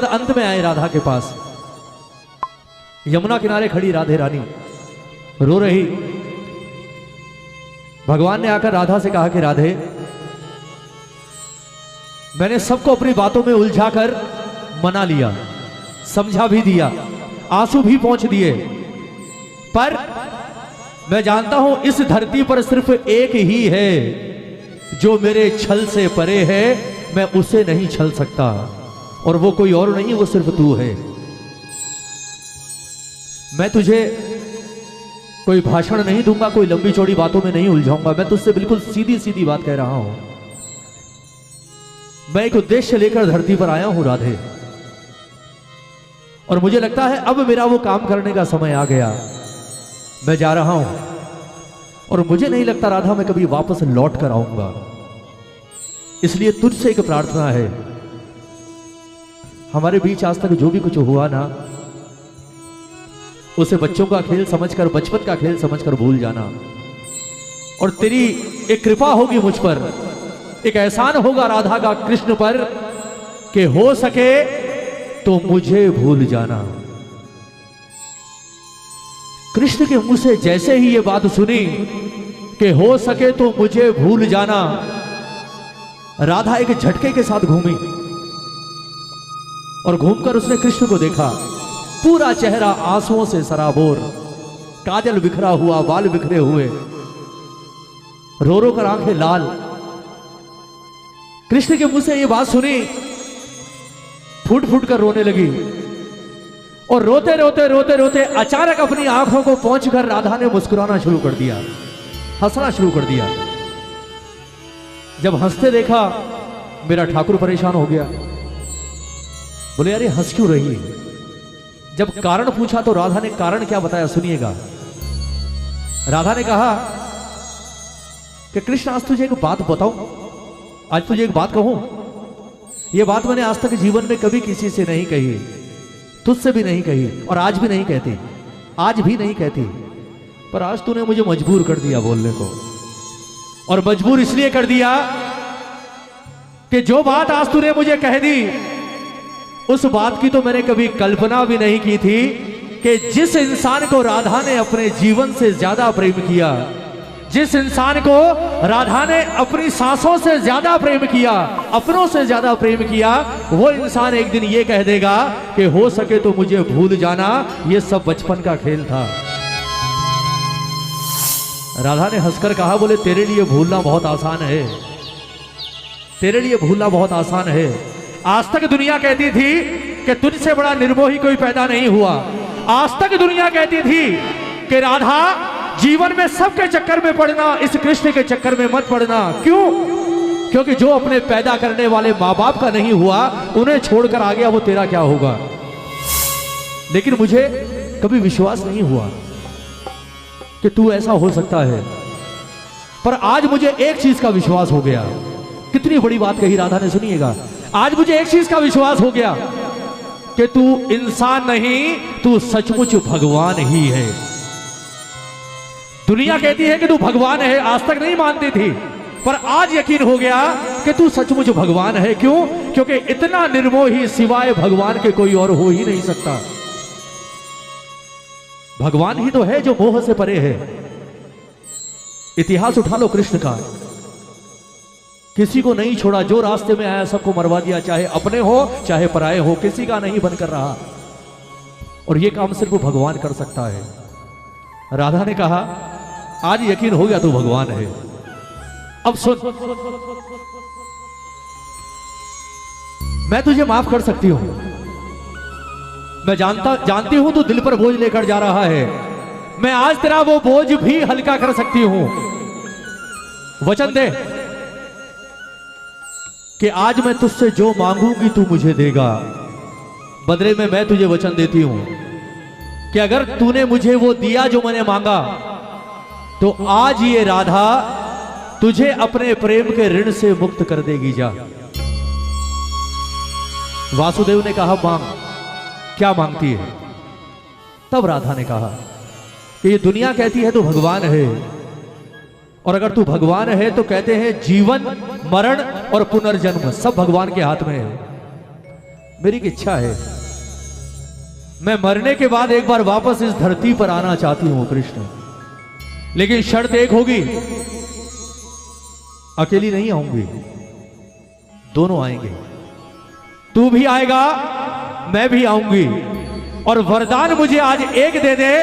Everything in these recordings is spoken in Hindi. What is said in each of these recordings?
अंत में आए राधा के पास। यमुना किनारे खड़ी राधे रानी रो रही। भगवान ने आकर राधा से कहा कि राधे, मैंने सबको अपनी बातों में उलझाकर मना लिया, समझा भी दिया, आंसू भी पोंछ दिए, पर मैं जानता हूं इस धरती पर सिर्फ एक ही है जो मेरे छल से परे है, मैं उसे नहीं छल सकता, और वो कोई और नहीं, वो सिर्फ तू है। मैं तुझे कोई भाषण नहीं दूंगा, कोई लंबी चौड़ी बातों में नहीं उलझाऊंगा, मैं तुझसे बिल्कुल सीधी सीधी बात कह रहा हूं। मैं एक उद्देश्य लेकर धरती पर आया हूं राधे, और मुझे लगता है अब मेरा वो काम करने का समय आ गया। मैं जा रहा हूं और मुझे नहीं लगता राधा मैं कभी वापस लौट कर आऊंगा, इसलिए तुझसे एक प्रार्थना है, हमारे बीच आज तक जो भी कुछ हुआ ना, उसे बच्चों का खेल समझकर, बचपन का खेल समझकर भूल जाना, और तेरी एक कृपा होगी मुझ पर, एक एहसान होगा राधा का कृष्ण पर, कि हो सके तो मुझे भूल जाना। कृष्ण के मुंह से जैसे ही ये बात सुनी कि हो सके तो मुझे भूल जाना, राधा एक झटके के साथ घूमी, और घूमकर उसने कृष्ण को देखा, पूरा चेहरा आंसुओं से सराबोर, काजल बिखरा हुआ, बाल बिखरे हुए, रो रो कर आंखें लाल। कृष्ण के मुंह से ये बात सुनी, फूट फूट कर रोने लगी, और रोते रोते रोते रोते अचानक अपनी आंखों को पोंछकर राधा ने मुस्कुराना शुरू कर दिया, हंसना शुरू कर दिया। जब हंसते देखा मेरा ठाकुर परेशान हो गया, बोले यार ये हंस क्यों रही है? जब कारण पूछा तो राधा ने कारण क्या बताया, सुनिएगा। राधा ने कहा कि कृष्ण आज तुझे एक बात बताऊं, आज तुझे एक बात कहूं, यह बात मैंने आज तक जीवन में कभी किसी से नहीं कही, तुझसे भी नहीं कही, और आज भी नहीं कहती, आज भी नहीं कहती, पर आज तूने मुझे मजबूर कर दिया बोलने को। और मजबूर इसलिए कर दिया कि जो बात आज तूने मुझे कह दी, उस बात की तो मैंने कभी कल्पना भी नहीं की थी कि जिस इंसान को राधा ने अपने जीवन से ज्यादा प्रेम किया, जिस इंसान को राधा ने अपनी सांसों से ज्यादा प्रेम किया, अपनों से ज्यादा प्रेम किया, वो इंसान एक दिन ये कह देगा कि हो सके तो मुझे भूल जाना, ये सब बचपन का खेल था। राधा ने हंसकर कहा, बोले तेरे लिए भूलना बहुत आसान है, तेरे लिए भूलना बहुत आसान है। आज तक दुनिया कहती थी कि तुझसे बड़ा निर्मोही कोई पैदा नहीं हुआ, आज तक दुनिया कहती थी कि राधा जीवन में सबके चक्कर में पड़ना, इस कृष्ण के चक्कर में मत पड़ना। क्यों? क्योंकि जो अपने पैदा करने वाले माँ बाप का नहीं हुआ, उन्हें छोड़कर आ गया, वो तेरा क्या होगा। लेकिन मुझे कभी विश्वास नहीं हुआ कि तू ऐसा हो सकता है, पर आज मुझे एक चीज का विश्वास हो गया। कितनी बड़ी बात कही राधा ने, सुनिएगा। आज मुझे एक चीज का विश्वास हो गया कि तू इंसान नहीं, तू सचमुच भगवान ही है। दुनिया कहती है कि तू भगवान है, आज तक नहीं मानती थी, पर आज यकीन हो गया कि तू सचमुच भगवान है। क्यों? क्योंकि इतना निर्मोही सिवाय भगवान के कोई और हो ही नहीं सकता। भगवान ही तो है जो मोह से परे है। इतिहास उठा लो कृष्ण का, किसी को नहीं छोड़ा, जो रास्ते में आया सबको मरवा दिया, चाहे अपने हो चाहे पराए हो, किसी का नहीं बनकर रहा, और यह काम सिर्फ भगवान कर सकता है। राधा ने कहा, आज यकीन हो गया तू भगवान है। अब सुन, मैं तुझे माफ कर सकती हूं, मैं जानती हूं तू दिल पर बोझ लेकर जा रहा है, मैं आज तेरा वो बोझ भी हल्का कर सकती हूं। वचन दे कि आज मैं तुझसे जो मांगूंगी तू मुझे देगा। बदले में मैं तुझे वचन देती हूं कि अगर तूने मुझे वो दिया जो मैंने मांगा, तो आज ये राधा तुझे अपने प्रेम के ऋण से मुक्त कर देगी। जा। वासुदेव ने कहा, मांग, क्या मांगती है? तब राधा ने कहा कि ये दुनिया कहती है तू भगवान है, और अगर तू भगवान है तो कहते हैं जीवन, मरण और पुनर्जन्म सब भगवान के हाथ में है। मेरी एक इच्छा है, मैं मरने के बाद एक बार वापस इस धरती पर आना चाहती हूं कृष्ण, लेकिन शर्त एक होगी, अकेली नहीं आऊंगी, दोनों आएंगे। तू भी आएगा, मैं भी आऊंगी। और वरदान मुझे आज एक दे दे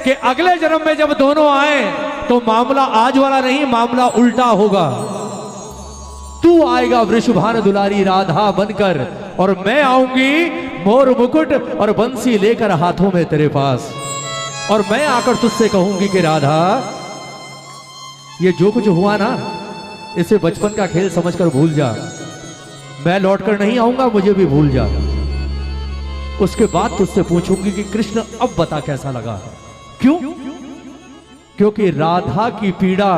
कि अगले जन्म में जब दोनों आए तो मामला आज वाला नहीं, मामला उल्टा होगा। तू आएगा वृषभान दुलारी राधा बनकर, और मैं आऊंगी मोर मुकुट और बंसी लेकर हाथों में तेरे पास, और मैं आकर तुझसे कहूंगी कि राधा, ये जो कुछ हुआ ना, इसे बचपन का खेल समझकर भूल जा। मैं लौटकर नहीं आऊंगा, मुझे भी भूल जा। उसके बाद तुझसे पूछूंगी कि कृष्ण अब बता कैसा लगा। क्यों? क्योंकि राधा की पीड़ा,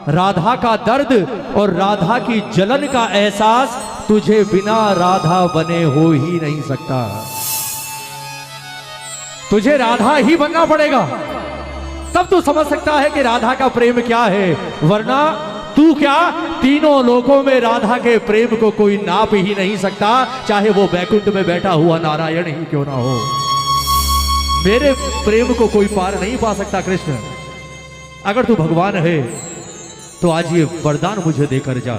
राधा का दर्द और राधा की जलन का एहसास तुझे बिना राधा बने हो ही नहीं सकता। तुझे राधा ही बनना पड़ेगा, तब तू समझ सकता है कि राधा का प्रेम क्या है। वरना तू क्या, तीनों लोकों में राधा के प्रेम को कोई नाप ही नहीं सकता, चाहे वो बैकुंठ में बैठा हुआ नारायण ही क्यों ना हो। मेरे प्रेम को कोई पार नहीं पा सकता कृष्ण। अगर तू भगवान है तो आज ये वरदान मुझे देकर जा।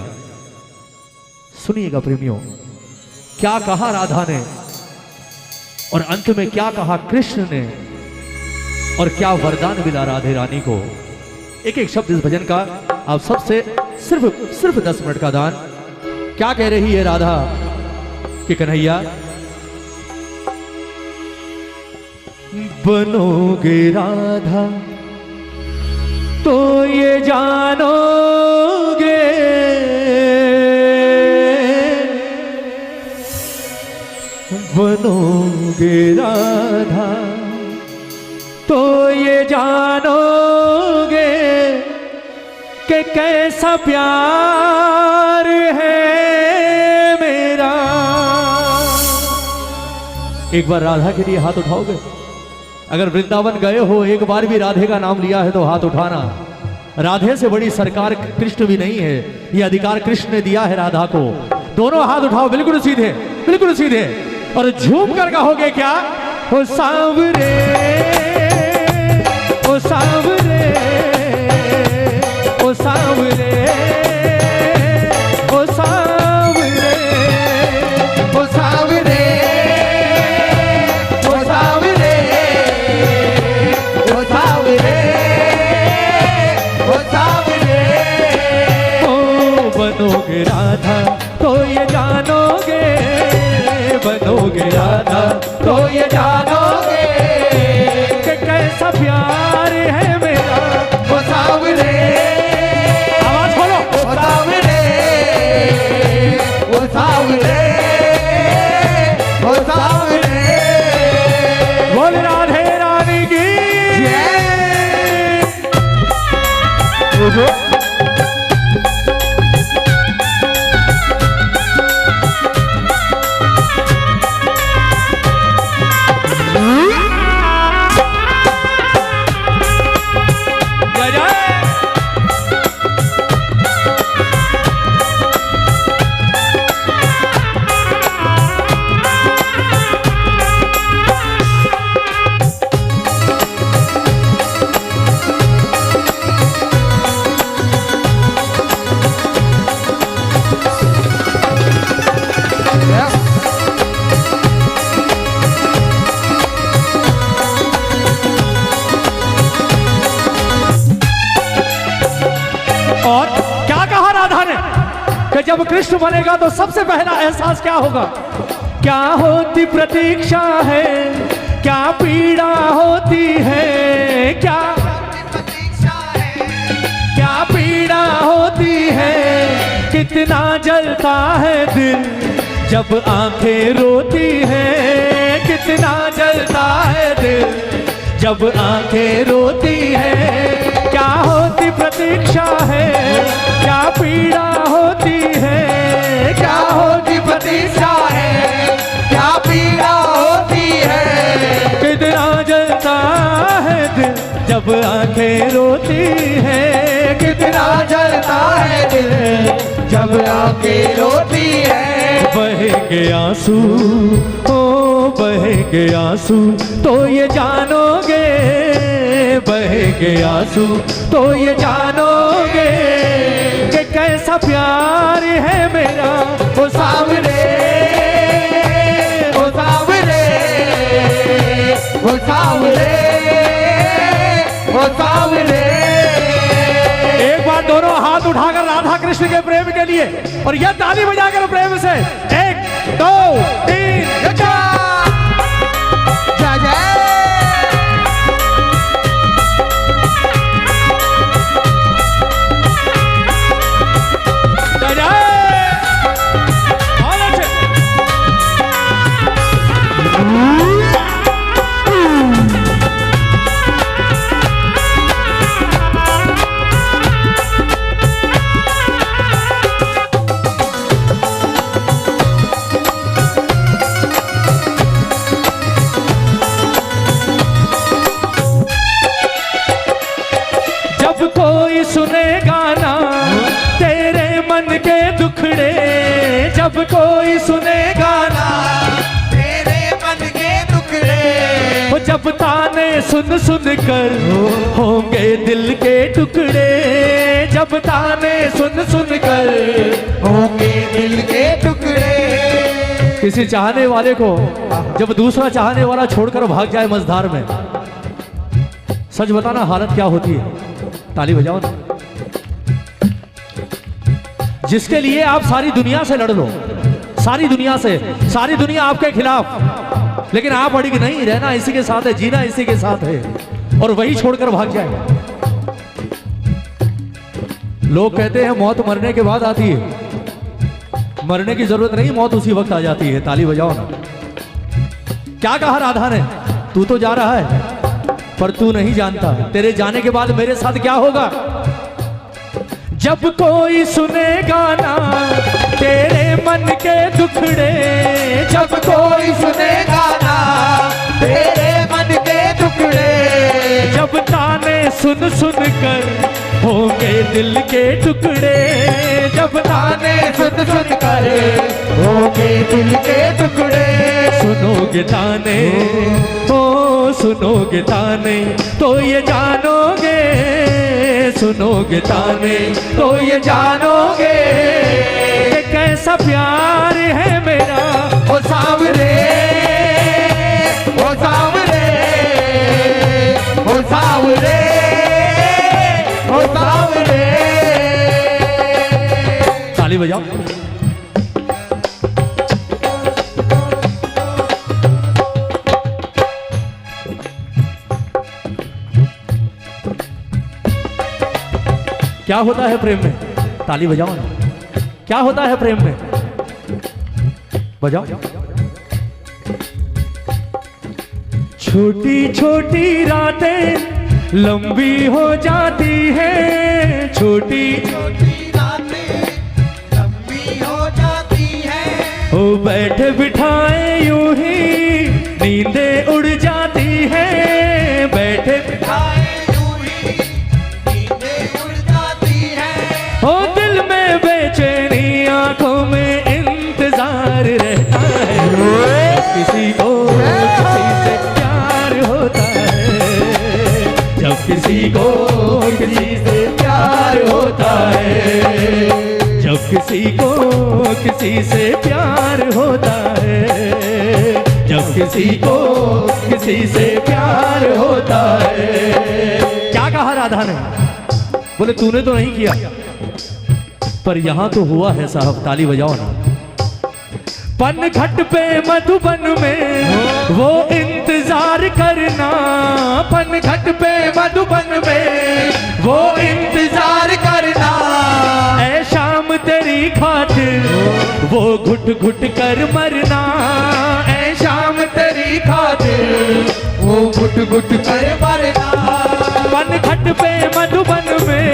सुनिएगा प्रेमियों, क्या कहा राधा ने और अंत में क्या कहा कृष्ण ने, और क्या वरदान मिला राधे रानी को। एक एक शब्द इस भजन का आप सबसे सिर्फ 10 मिनट का दान। क्या कह रही है राधा कि कन्हैया, बनोगे राधा तो ये जानोगे, बनोगे राधा तो ये जानोगे कि कैसा प्यार है मेरा। एक बार राधा के लिए हाथ उठाओगे? अगर वृंदावन गए हो, एक बार भी राधे का नाम लिया है तो हाथ उठाना। राधे से बड़ी सरकार कृष्ण भी नहीं है, ये अधिकार कृष्ण ने दिया है राधा को। दोनों हाथ उठाओ, बिल्कुल सीधे, बिल्कुल सीधे, और झूम कर कहोगे क्या? ओ सांवरे, ओ सांवरे, ओ सांवरे, ओ सांवरे, ओ सांवरे, ओ सांवरे, ओ सांवरे, ओ सांवरे। ओ बनोगे राधा तो ये जानोगे, बनोगे राधा तो ये जानोगे कि कैसा प्यार है मेरा। ओ सांवरे, आवाज खोलो, ओ सांवरे, ओ सांवरे, ओ सांवरे। बोल राधे रानी की जय। और क्या कहा राधा ने कि जब कृष्ण बनेगा तो सबसे पहला एहसास क्या होगा? क्या होती प्रतीक्षा है, क्या पीड़ा होती है, क्या क्या पीड़ा होती है, कितना जलता है दिल जब आंखें रोती है, कितना जलता है दिल जब आंखें रोती है। क्या होती प्रतीक्षा है, क्या पीड़ा होती है, क्या होती प्रतीक्षा है, क्या पीड़ा होती है, कितना जलता है दिल जब आंखें रोती है, कितना जलता है दिल जब आके रोती है। बहेंगे आंसू, ओ बहेंगे आंसू तो ये जानोगे, बहेंगे आंसू तो ये जानोगे कि कैसा प्यार है मेरा ओ सावरे, ओ सावरे, ओ सावरे, ओ सावरे। एक बार दोनों हाथ उठाकर राधा कृष्ण के प्रेम के लिए और यह ताली बजाकर प्रेम से 1 2 3 जय जय। कोई सुने गाना तेरे मन के दुखड़े, जब कोई सुने गाना तेरे मन के टुकड़े। वो जब ताने सुन सुन कर होंगे दिल के टुकड़े, जब ताने सुन सुन कर होंगे दिल के टुकड़े। किसी चाहने वाले को जब दूसरा चाहने वाला छोड़कर भाग जाए मझधार में, सच बताना हालत क्या होती है। ताली बजाओ ना। जिसके लिए आप सारी दुनिया से लड़ लो, सारी दुनिया से, सारी दुनिया आपके खिलाफ, लेकिन आप अड़िग नहीं, रहना इसी के साथ है, जीना इसी के साथ है, और वही छोड़कर भाग जाए। लोग कहते हैं मौत मरने के बाद आती है, मरने की जरूरत नहीं, मौत उसी वक्त आ जाती है। ताली बजाओ ना। क्या कहा राधा ने, तू तो जा रहा है पर तू नहीं जानता तेरे जाने के बाद मेरे साथ क्या होगा। जब कोई सुने गाना तेरे मन के दुखड़े, जब कोई सुने गाना तेरे मन के टुकड़े। जब ताने सुन सुन कर होंगे दिल के टुकड़े, जब ताने सुन सुन कर होंगे दिल के टुकड़े। सुनोगे ताने, ओ सुनोगे ताने तो ये जानोगे, सुनोगे ताने तो ये जानोगे कि कैसा प्यार है मेरा। ओ सावरे, ओ सावरे, ओ सावरे, ओ सावरे। ताली बजाओ। क्या होता है प्रेम में, ताली बजाओ ना। क्या होता है प्रेम में, बजाओ। छोटी छोटी रातें लंबी हो जाती है, छोटी छोटी रातें लंबी हो जाती है। ओ बैठे बिठाए यूं ही नींदें उड़ जाती है, बैठे बिठाए यूं ही नींदें उड़ जाती है। ओ दिल में बेचैनी, आंखों में इंतजार रहता है। किसी को किसी से प्यार होता है, जब किसी को किसी से प्यार होता है, जब किसी को किसी से प्यार होता है, जब किसी को किसी से प्यार होता है। क्या कहा राधा ने, बोले तूने तो नहीं किया पर यहां तो हुआ है साहब। ताली बजाओ ना। पनघट पे मधुबन में वो इंतजार करना, पनघट पे मधुबन में वो इंतजार करना। ऐ शाम तेरी खातिर वो घुट घुट कर मरना, ऐ शाम तेरी खातिर वो घुट घुट कर मरना। पनघट पे मधुबन में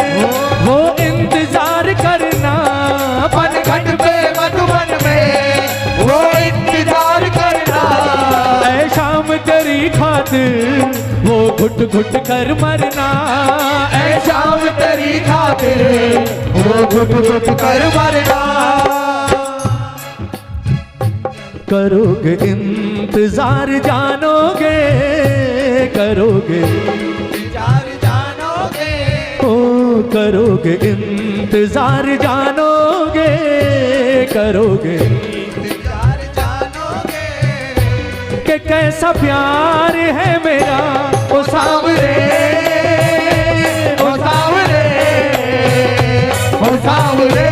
वो इंतजार करना, पनघट पे मधुबन में वो इंतजार करना। ऐ शाम तेरी खातिर वो घुट घुट कर मरना ऐ शाम तेरी खातिर वो घुट घुट कर मरना। करोगे इंतजार जानोगे, करोगे इंतजार जानोगे, ओ करोगे इंतजार जानोगे, करोगे इंतजार जानोगे कि कैसा प्यार है मेरा ओ सांवरे, ओ सांवरे, ओ सांवरे